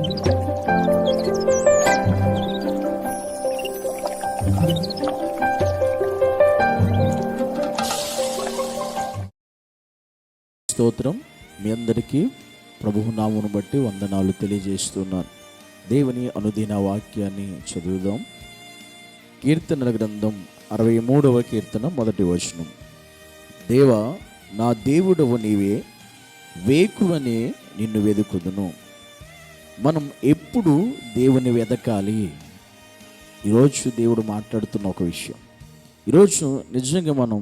స్తోత్రం. మీ అందరికీ ప్రభువు నామమును బట్టి వందనాలు తెలియజేస్తున్నాను. దేవుని అనుదిన వాక్యాన్ని చదువుదాం. కీర్తనల గ్రంథం 63వ కీర్తన 1వ వచనం. దేవా, నా దేవుడవు నీవే, వేకువనే నిన్ను వెదుకుదును. మనం ఎప్పుడు దేవుని వెదకాలి? ఈరోజు దేవుడు మాట్లాడుతున్న ఒక విషయం. ఈరోజు నిజంగా మనం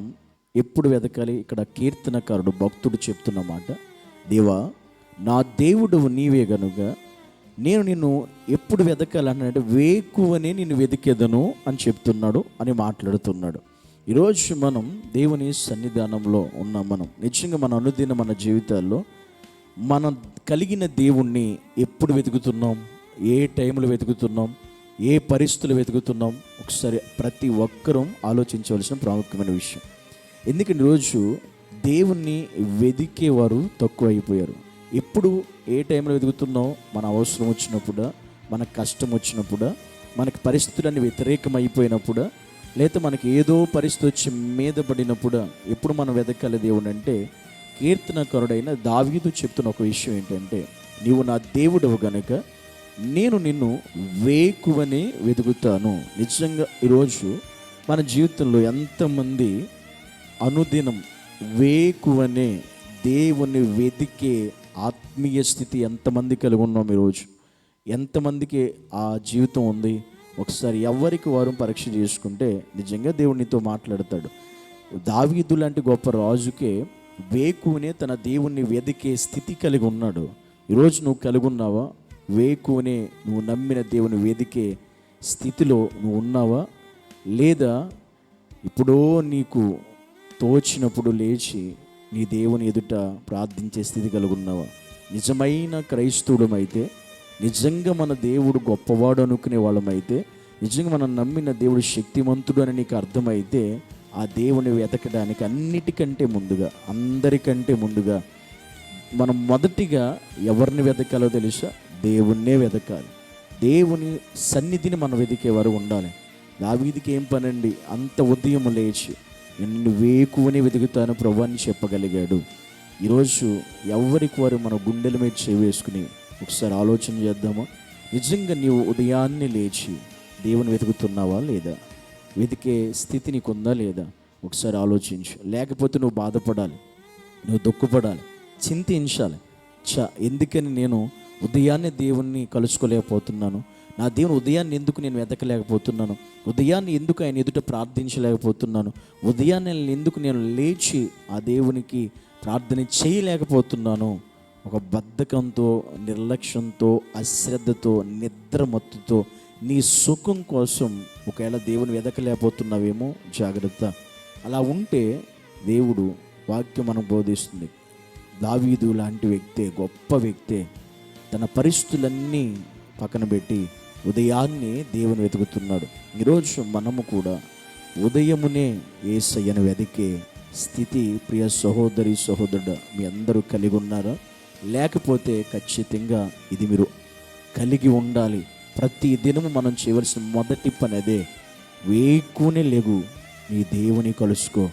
ఎప్పుడు వెదకాలి? ఇక్కడ కీర్తనకారుడు భక్తుడు చెప్తున్న మాట, దేవా, నా దేవుడవు నీవే గనుక నేను నిన్ను ఎప్పుడు వెదకాలన్నాడు, వేకువనే నిన్ను వెతికెదను అని చెప్తున్నాడు అని మాట్లాడుతున్నాడు. ఈరోజు మనం దేవుని సన్నిధానంలో ఉన్నాం. మనం నిజంగా మన అనుదిన మన జీవితాల్లో మనం కలిగిన దేవుణ్ణి ఎప్పుడు వెతుకుతున్నాం? ఏ టైంలో వెతుకుతున్నాం? ఏ పరిస్థితులు వెతుకుతున్నాం? ఒకసారి ప్రతి ఒక్కరూ ఆలోచించవలసిన ప్రాముఖ్యమైన విషయం. ఎందుకంటే ఈరోజు దేవుణ్ణి వెదికేవారు తక్కువ అయిపోయారు. ఎప్పుడు ఏ టైంలో వెతుకుతున్నాం? మన అవసరం వచ్చినప్పుడా, మన కష్టం వచ్చినప్పుడా, మనకి పరిస్థితులన్నీ వ్యతిరేకమైపోయినప్పుడా, లేదా మనకి ఏదో పరిస్థితి వచ్చి మీద పడినప్పుడా ఎప్పుడు మనం వెతకాలి దేవుడు అంటే, కీర్తనకారుడైన దావీదు చెప్తున్న ఒక విషయం ఏంటంటే, నీవు నా దేవుడవు గనుక నేను నిన్ను వేకువనే వెతుకుతాను. నిజంగా ఈరోజు మన జీవితంలో ఎంతమంది అనుదినం వేకువనే దేవుని వెతికే ఆత్మీయ స్థితి ఎంతమంది కలిగి ఉన్నాం? ఈరోజు ఎంతమందికి ఆ జీవితం ఉంది? ఒకసారి ఎవరికి వారు పరీక్ష చేసుకుంటే నిజంగా దేవుడు నీతో మాట్లాడతాడు. దావీదు లాంటి గొప్ప రాజుకే వేకువనే తన దేవుణ్ణి వెతికే స్థితి కలిగి ఉన్నాడు. ఈరోజు నువ్వు కలిగి ఉన్నావా? వేకువనే నువ్వు నమ్మిన దేవుని వెతికే స్థితిలో నువ్వు ఉన్నావా? లేదా ఇప్పుడో నీకు తోచినప్పుడు లేచి నీ దేవుని ఎదుట ప్రార్థించే స్థితి కలిగి ఉన్నావా? నిజమైన క్రైస్తవుడమైతే, నిజంగా మన దేవుడు గొప్పవాడు అనుకునే వాళ్ళమైతే, నిజంగా మనం నమ్మిన దేవుడు శక్తిమంతుడు అని నీకు అర్థమైతే, ఆ దేవుని వెతకడానికి అన్నిటికంటే ముందుగా, అందరికంటే ముందుగా మనం మొదటిగా ఎవరిని వెతకాలో తెలుసా? దేవుణ్ణే వెతకాలి. దేవుని సన్నిధిని మనం వెతికేవారు ఉండాలి. దావీదుకి ఏం పనండి? అంత ఉదయం లేచి నిన్ను వేకువని వెతుకుతాను ప్రభు అని చెప్పగలిగాడు. ఈరోజు ఎవరికి వారు మన గుండెల మీద చేవేసుకుని ఒకసారి ఆలోచన చేద్దామా? నిజంగా నీవు ఉదయాన్నే లేచి దేవుని వెతుకుతున్నావా లేదా? వెతికే స్థితి నీకుందా లేదా? ఒకసారి ఆలోచించు. లేకపోతే నువ్వు బాధపడాలి, నువ్వు దుఃఖపడాలి, చింతించాలి. ఎందుకని నేను ఉదయాన్నే దేవుణ్ణి కలుసుకోలేకపోతున్నాను? నా దేవుని ఉదయాన్ని ఎందుకు నేను వెతకలేకపోతున్నాను? ఉదయాన్ని ఎందుకు ఆయన ఎదుట ప్రార్థించలేకపోతున్నాను? ఉదయాన్నే ఎందుకు నేను లేచి ఆ దేవునికి ప్రార్థన చేయలేకపోతున్నాను? ఒక బద్ధకంతో, నిర్లక్ష్యంతో, అశ్రద్ధతో, నిద్రమత్తుతో నీ సుఖం కోసం ఒకవేళ దేవుని వెతకలేకపోతున్నావేమో జాగ్రత్త. అలా ఉంటే దేవుడు వాక్యం మనకు బోధిస్తుంది. దావీదు లాంటి వ్యక్తే, గొప్ప వ్యక్తే, తన పరిస్థితులన్నీ పక్కన పెట్టి ఉదయాన్నే దేవుని వెతుకుతున్నాడు. ఈరోజు మనము కూడా ఉదయమునే యేసయ్యను వెతికే స్థితి ప్రియ సహోదరి సహోదరుడు మీ అందరూ కలిగి ఉన్నారా? లేకపోతే ఖచ్చితంగా ఇది మీరు కలిగి ఉండాలి. ప్రతి దినము మనం చేయవలసిన మొదటి పని అదే. వేకునే లేగు, నీ దేవుని కలుసుకో.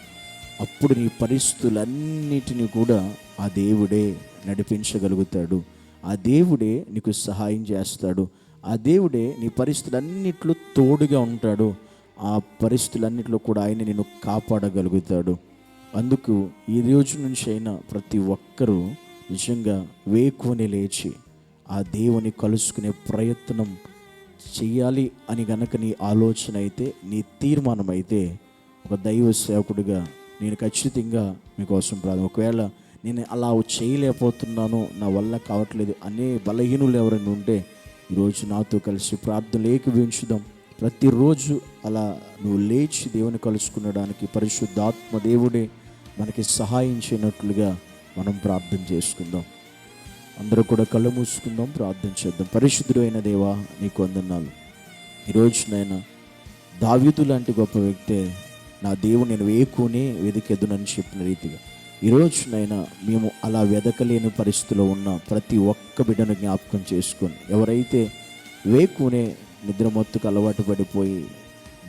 అప్పుడు నీ పరిస్థితులన్నిటినీ కూడా ఆ దేవుడే నడిపించగలుగుతాడు. ఆ దేవుడే నీకు సహాయం చేస్తాడు. ఆ దేవుడే నీ పరిస్థితులన్నిట్లో తోడుగా ఉంటాడు. ఆ పరిస్థితులన్నిట్లో కూడా ఆయన నిన్ను కాపాడగలుగుతాడు. అందుకు ఈ రోజు నుంచి అయినా ప్రతి ఒక్కరూ నిజంగా వేకువని లేచి ఆ దేవుని కలుసుకునే ప్రయత్నం చెయ్యాలి అని గనక నీ ఆలోచన అయితే, నీ తీర్మానం అయితే, ఒక దైవ సేవకుడిగా నేను ఖచ్చితంగా మీకోసం ఒకవేళ నేను అలా చేయలేకపోతున్నాను, నా వల్ల కావట్లేదు అనే బలహీనులు ఎవరైనా ఉంటే ఈరోజు నాతో కలిసి ప్రార్థనలు ఏకీభవించుదాం. ప్రతిరోజు అలా నువ్వు లేచి దేవుని కలుసుకునడానికి పరిశుద్ధాత్మ దేవుడే మనకి సహాయం చేయనట్లుగా మనం ప్రార్థన చేసుకుందాం. అందరూ కూడా కళ్ళు మూసుకుందాం, ప్రార్థన చేద్దాం. పరిశుద్ధుడు అయిన దేవా, నీకు వందనాలు. ఈరోజు నాయన దావీదు లాంటి గొప్ప వ్యక్తే, నా దేవుడు నేను వేకునే వెతికెదునని చెప్పిన రీతిగా ఈరోజునైనా మేము అలా వెదకలేని పరిస్థితిలో ఉన్న ప్రతి ఒక్క బిడ్డను జ్ఞాపకం చేసుకొని, ఎవరైతే వేకునే నిద్రమత్తుకు అలవాటు పడిపోయి,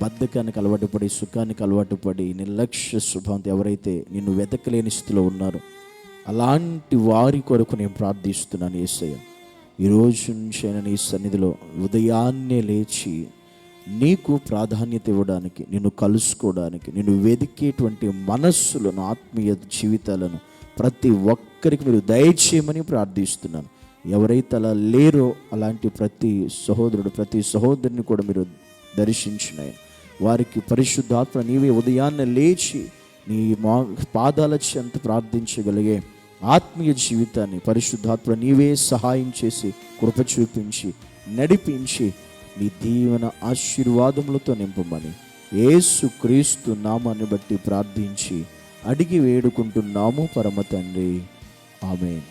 బద్ధకానికి అలవాటు పడి, సుఖానికి అలవాటు పడి, నిర్లక్ష్య స్వభావంతో ఎవరైతే నిన్ను వెతకలేని స్థితిలో ఉన్నారో అలాంటి వారి కొరకు నేను ప్రార్థిస్తున్నాను యేసయ్య. ఈరోజు నుంచి అయినా నీ సన్నిధిలో ఉదయాన్నే లేచి నీకు ప్రాధాన్యత ఇవ్వడానికి, నిన్ను కలుసుకోవడానికి, నిన్ను వెదికేటువంటి మనస్సులను, ఆత్మీయ జీవితాలను ప్రతి ఒక్కరికి మీరు దయచేయమని ప్రార్థిస్తున్నాను. ఎవరైతే అలా లేరో అలాంటి ప్రతి సహోదరుడు, ప్రతి సహోదరుని కూడా మీరు దర్శించినాయి. వారికి పరిశుద్ధాత్మ నీవే ఉదయాన్నే లేచి నీ పాదాల చెంత ప్రార్థించగలిగే ఆత్మీయ జీవితాన్ని పరిశుద్ధాత్మ నీవే సహాయం చేసి, కృప చూపించి, నడిపించి, నీ దీవెన ఆశీర్వాదములతో నింపమని యేసుక్రీస్తు నామాన్ని బట్టి ప్రార్థించి అడిగి వేడుకుంటున్నాము పరమ తండ్రి. ఆమేన్.